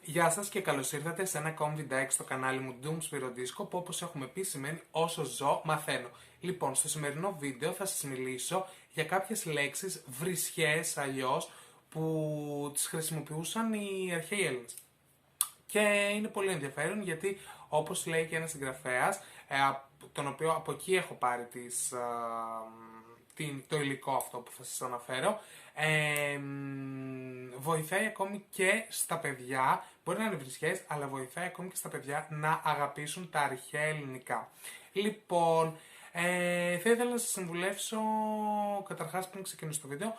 Γεια σας και καλώς ήρθατε σε ένα ακόμη βιντεάκι στο κανάλι μου Doom Spyrodisco, που όπως έχουμε πει σημαίνει όσο ζω μαθαίνω. Λοιπόν, στο σημερινό βίντεο θα σας μιλήσω για κάποιες λέξεις βρισχές αλλιώς που τις χρησιμοποιούσαν οι αρχαίοι Έλληνες. Και είναι πολύ ενδιαφέρον γιατί, όπως λέει και ένας συγγραφέας, τον οποίο από εκεί έχω πάρει το υλικό αυτό που θα σας αναφέρω, βοηθάει ακόμη και στα παιδιά, μπορεί να είναι βρισχές, αλλά βοηθάει ακόμη και στα παιδιά να αγαπήσουν τα αρχαία ελληνικά. Λοιπόν, θα ήθελα να σας συμβουλεύσω, καταρχάς πριν ξεκινήσω το βίντεο,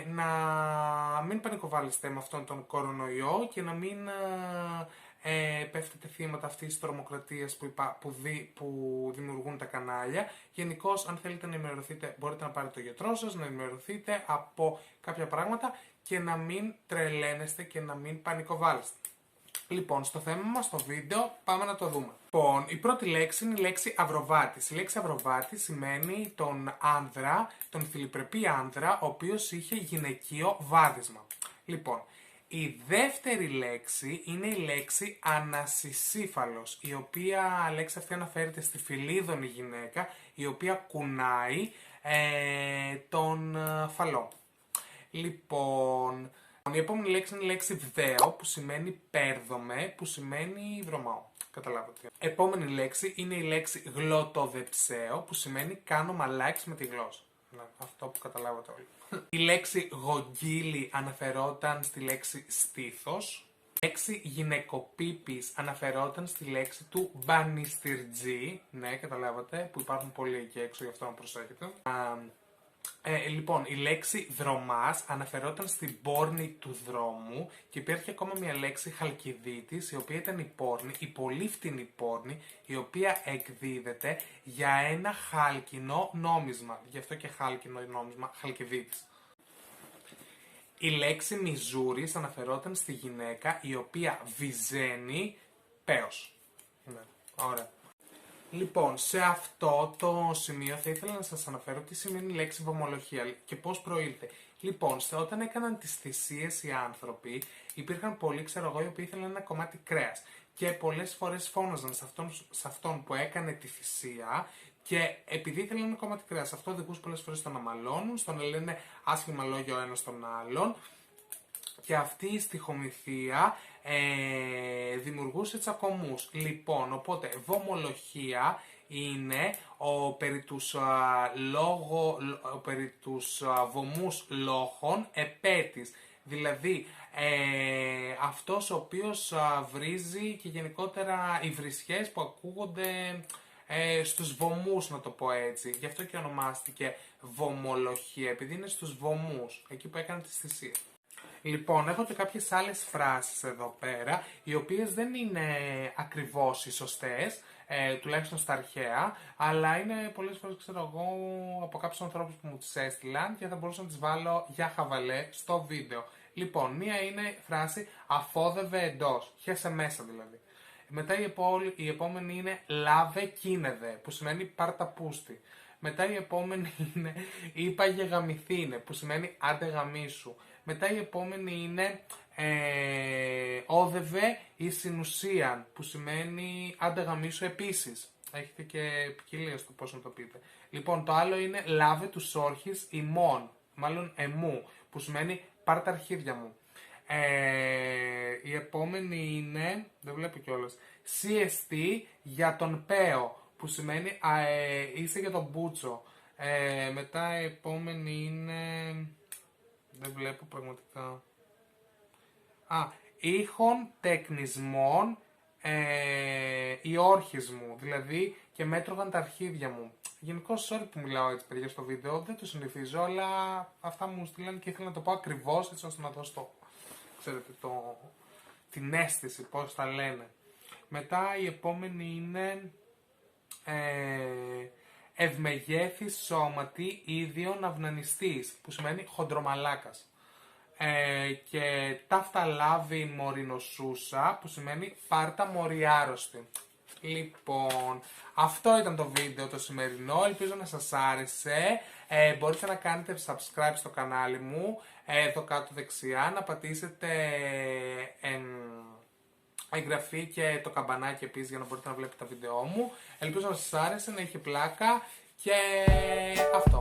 να μην πανικοβάλλεστε με αυτόν τον κορονοϊό και να μην πέφτετε θύματα αυτής της τρομοκρατίας που δημιουργούν τα κανάλια. Γενικώς, αν θέλετε να ενημερωθείτε, μπορείτε να πάρετε το γιατρό σας, να ενημερωθείτε από κάποια πράγματα και να μην τρελαίνεστε και να μην πανικοβάλλεστε. Λοιπόν, στο θέμα μας, στο βίντεο, πάμε να το δούμε. Λοιπόν, η πρώτη λέξη είναι η λέξη αυροβάτης. Η λέξη αυροβάτης σημαίνει τον άνδρα, τον φιλιπρεπή άνδρα, ο οποίος είχε γυναικείο βάδισμα. Λοιπόν, η δεύτερη λέξη είναι η λέξη ανασυσύφαλος, η οποία λέξη αυτή αναφέρεται στη φιλίδωνη γυναίκα, η οποία κουνάει τον φαλό. Λοιπόν, η επόμενη λέξη είναι η λέξη βδαίο, που σημαίνει πέρδομαι, που σημαίνει βρωμάω. Καταλάβατε. Επόμενη λέξη είναι η λέξη γλωτοδεψαίο, που σημαίνει κάνω μαλάκι με τη γλώσσα. Ναι, αυτό που καταλάβατε όλοι. Η λέξη γογγύλι αναφερόταν στη λέξη στήθος. Η λέξη γυναικοπίπης αναφερόταν στη λέξη του μπανιστιρτζή. Ναι, καταλάβατε, που υπάρχουν πολλοί εκεί έξω, γι' αυτό να προσέχετε. Λοιπόν, η λέξη δρομάς αναφερόταν στην πόρνη του δρόμου και υπήρχε ακόμα μια λέξη χαλκιδίτης, η οποία ήταν η πόρνη, η πολύ φτηνή πόρνη, η οποία εκδίδεται για ένα χάλκινο νόμισμα. Γι' αυτό και χάλκινο νόμισμα, χαλκιδίτης. Η λέξη μιζούρης αναφερόταν στη γυναίκα η οποία βυζένει πέος. Ναι, ωραία. Λοιπόν, σε αυτό το σημείο θα ήθελα να σας αναφέρω τι σημαίνει η λέξη βομολογία και πώς προήλθε. Λοιπόν, όταν έκαναν τις θυσίες οι άνθρωποι, υπήρχαν πολλοί, οι οποίοι ήθελαν ένα κομμάτι κρέας. Και πολλές φορές φώναζαν σε αυτόν που έκανε τη θυσία, και επειδή ήθελαν ένα κομμάτι κρέας, αυτό οδηγούσε πολλές φορές στο να μαλώνουν, στο να λένε άσχημα λόγια ο ένας τον άλλον. Και αυτή η στιχομυθία δημιουργούσε τσακωμούς. Λοιπόν, οπότε βομολογία είναι περί τους βωμούς λόγων επέτης. Δηλαδή, αυτός ο οποίος βρίζει, και γενικότερα οι βρισχές που ακούγονται στους βωμούς, να το πω έτσι. Γι' αυτό και ονομάστηκε βομολογία, επειδή είναι στους βωμούς, εκεί που έκανε τις θυσίες. Λοιπόν, έχω και κάποιες άλλες φράσεις εδώ πέρα, οι οποίες δεν είναι ακριβώς οι σωστές, τουλάχιστον στα αρχαία, αλλά είναι πολλές φορές, από κάποιους ανθρώπους που μου τις έστειλαν και θα μπορούσα να τις βάλω για χαβαλέ στο βίντεο. Λοιπόν, μία είναι φράση αφόδευε εντός, χέσε μέσα δηλαδή. Μετά η επόμενη είναι λάβε κίνεδε, που σημαίνει πάρτα πούστη. Μετά η επόμενη είναι είπαγε γαμηθήνε, που σημαίνει άντε γαμίσου. Μετά η επόμενη είναι όδευε η συνουσίαν, που σημαίνει άντε γαμίσου επίσης. Έχετε και ποικιλία στο πώς να το πείτε. Λοιπόν, το άλλο είναι λάβε τους όρχης ημών, μάλλον εμού, που σημαίνει πάρ' τα αρχίδια μου. Η επόμενη είναι, δεν βλέπω κιόλας, CST για τον Πέο, που σημαίνει είσαι για τον Μπούτσο. Μετά η επόμενη είναι, δεν βλέπω πραγματικά, ήχων τεκνισμών οι όρχες μου, δηλαδή και μέτρωγαν τα αρχίδια μου. Γενικώς, sorry που μιλάω έτσι παιδιά στο βίντεο, δεν το συνηθίζω, αλλά αυτά μου στείλαν και ήθελα να το πω ακριβώς, έτσι ώστε να δώσω την αίσθηση, πώς τα λένε. Μετά η επόμενη είναι ευμεγέθης σώματι ίδιον αυνανιστής, που σημαίνει χοντρομαλάκας. Και ταύτα λάβει μορινοσούσα, που σημαίνει πάρτα μοριάρωστη. Λοιπόν, αυτό ήταν το βίντεο το σημερινό, ελπίζω να σας άρεσε. Μπορείτε να κάνετε subscribe στο κανάλι μου, εδώ κάτω δεξιά, να πατήσετε εγγραφή και το καμπανάκι επίσης για να μπορείτε να βλέπετε τα βίντεό μου. Ελπίζω να σας άρεσε, να είχε πλάκα και αυτό.